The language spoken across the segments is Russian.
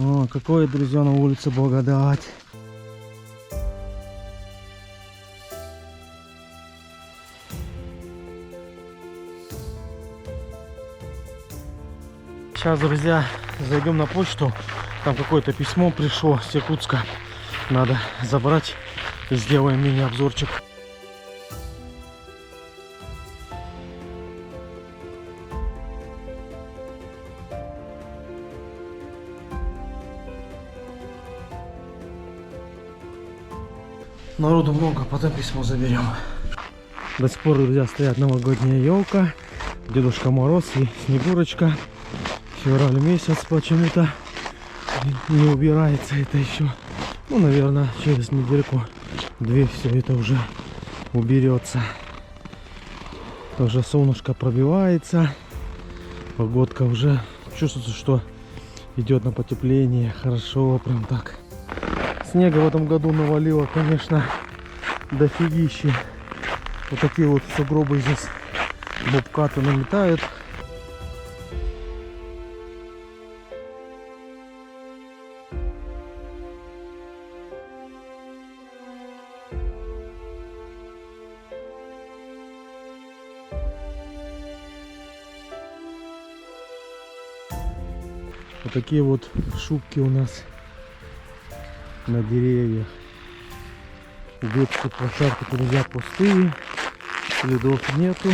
О, какое, друзья, на улице благодать. Сейчас, друзья, зайдем на почту. Там какое-то письмо пришло с Якутска. Надо забрать и сделаем мини-обзорчик. Народу много, потом письмо заберем. До сих пор, друзья, стоят новогодняя елка, Дедушка Мороз и Снегурочка. Февраль месяц почему-то не убирается это еще. Ну, наверное, через недельку-две все это уже уберется. Тоже солнышко пробивается. Погодка уже чувствуется, что идет на потепление. Хорошо, прям так. Снега в этом году навалило, конечно, дофигища. Вот такие вот сугробы здесь бобкаты налетают. Вот такие вот шубки у нас на деревьях. Детские площадки, друзья, пустые, следов нету,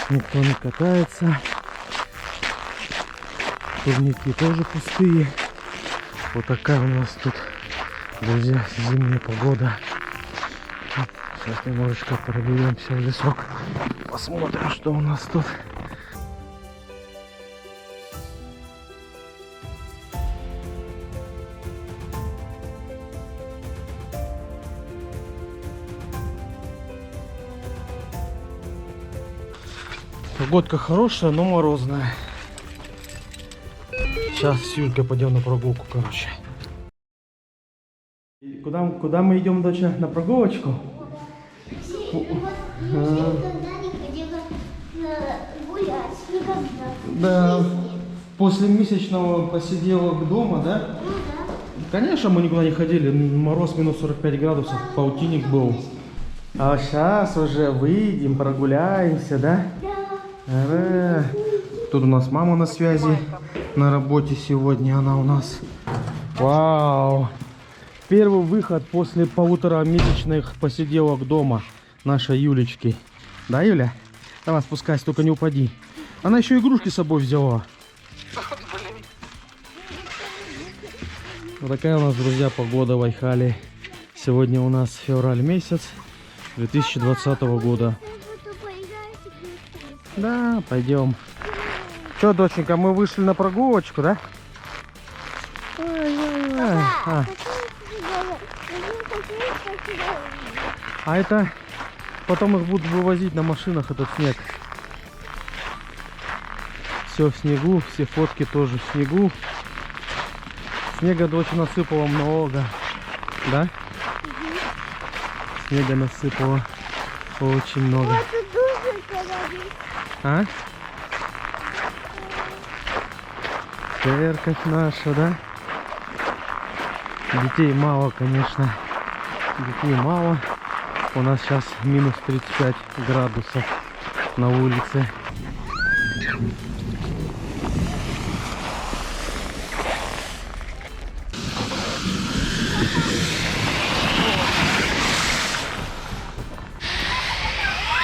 никто не катается, турники тоже пустые. Вот такая у нас тут, друзья, зимняя погода. Сейчас немножечко проберемся в лесок, посмотрим, что у нас тут. Погодка хорошая, но морозная. Сейчас с Юлькой пойдем на прогулку, короче. Куда мы идем, доча? На прогулочку? Да, после месячного посиделок дома, да? Конечно, мы никуда не ходили. Мороз минус 45 градусов, паутинник был. А сейчас уже выйдем, прогуляемся, да? Тут у нас мама на связи, на работе сегодня она у нас. Вау! Первый выход после 1,5-месячных посиделок дома нашей Юлечки. Да, Юля? Давай спускайся, только не упади. Она еще игрушки с собой взяла. Вот такая у нас, друзья, погода в Айхале. Сегодня у нас февраль месяц 2020 года. Да, пойдем. Что, доченька, мы вышли на прогулочку, да? А это потом их будут вывозить на машинах, этот снег. Все в снегу, все фотки тоже в снегу. Снега дочь насыпала много, да? Снега насыпала очень много. А? Церковь наша, да? Детей мало, конечно. Детей мало. У нас сейчас минус 35 градусов на улице.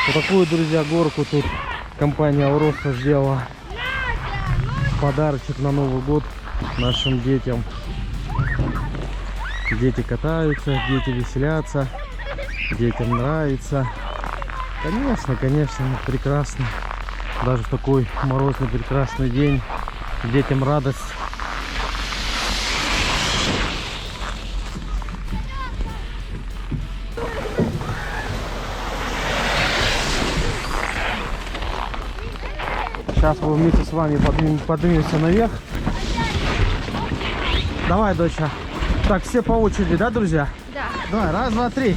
Вот такую, друзья, горку тут компания Ауроса сделала. Подарочек на Новый год нашим детям. Дети катаются, дети веселятся, детям нравится. Конечно, конечно, прекрасно. Даже в такой морозный прекрасный день детям радость. Сейчас мы вместе с вами поднимемся наверх. Давай, доча. Так, все по очереди, да, друзья? Да. Давай, раз, два, три.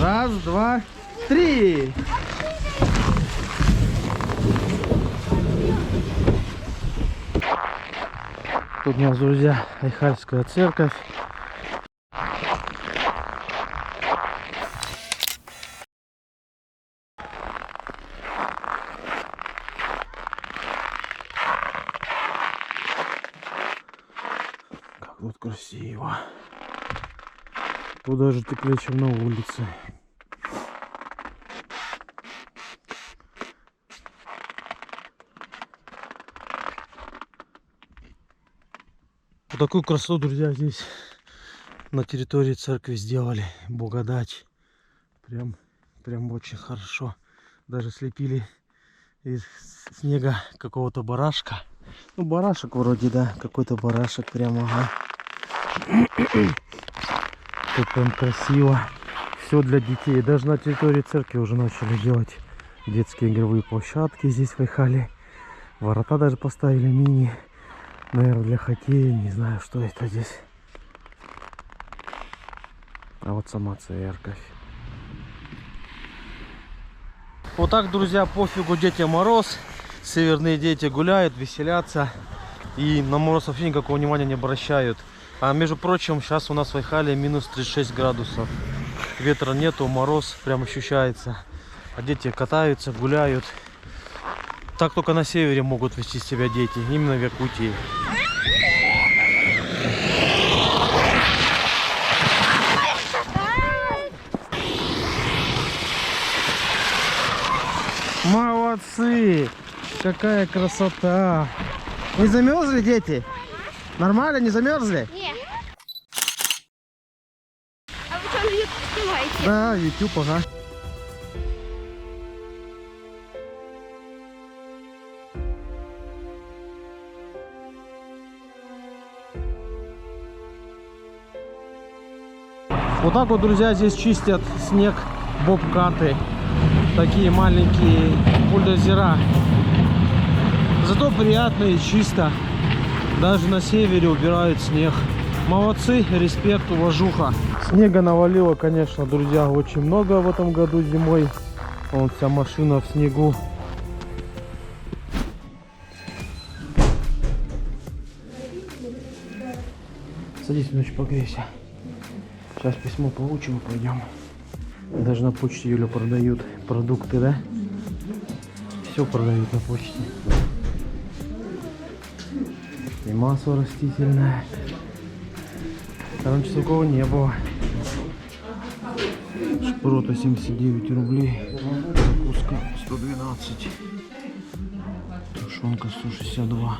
Раз, два, три. Тут у нас, друзья, Айхальская церковь. Как тут красиво. Тут даже теплее, чем на улице. Вот такую красоту, друзья, здесь на территории церкви сделали. Благодать. Прям очень хорошо. Даже слепили из снега какого-то барашка. Ну, барашек вроде, да. Какой-то барашек прямо, ага. Тут прям красиво. Все для детей. Даже на территории церкви уже начали делать детские игровые площадки здесь в Айхале. Ворота даже поставили мини. Наверное, для хоккея. Не знаю, что это здесь. А вот сама церковь. Вот так, друзья, пофигу Детям Мороз. Северные дети гуляют, веселятся. И на мороз вообще никакого внимания не обращают. А между прочим, сейчас у нас в Айхале минус 36 градусов. Ветра нету, мороз прям ощущается. А дети катаются, гуляют. Так только на севере могут вести себя дети. Именно в Якутии. Молодцы! Какая красота! Не замерзли, дети? Нормально, не замерзли? Нет. А вы что, YouTube снимаете? Да, YouTube, ага. Вот так вот, друзья, здесь чистят снег бобкаты. Такие маленькие бульдозера. Зато приятно и чисто. Даже на севере убирают снег. Молодцы, респект, уважуха. Снега навалило, конечно, друзья, очень много в этом году зимой. Вон вся машина в снегу. Садись, ночь погрейся. Сейчас письмо получим и пойдем. Даже на почте, Юля, продают продукты, да? Все продают на почте. И масло растительное. Раньше такого не было. Шпроты 79 рублей. Закуска 112. Тушенка 162.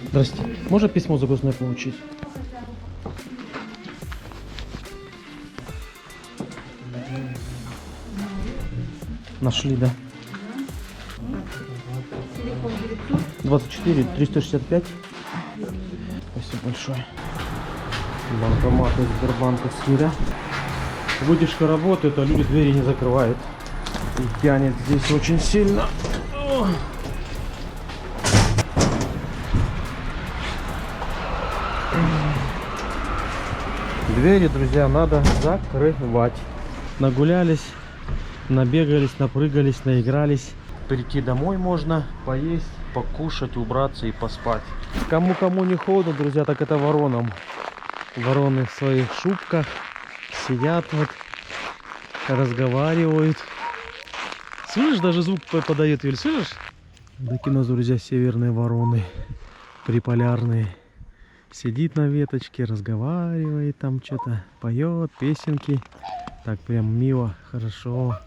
Здрасте. Можно письмо закусное получить? Нашли, да? 24 365. Спасибо большое. Банкоматы Сбербанковские, да? Вытяжка работает, а люди двери не закрывают. И тянет здесь очень сильно. Двери, друзья, надо закрывать. Нагулялись, набегались, напрыгались, наигрались. Прийти домой можно, поесть, покушать, убраться и поспать. Кому не холодно, друзья, так это воронам. Вороны в своих шубках сидят вот, разговаривают. Слышишь, даже звук подает, Юль, слышишь? Такие у нас, друзья, северные вороны, приполярные. Сидит на веточке, разговаривает, там что-то поет, песенки. Так прям мило, хорошо.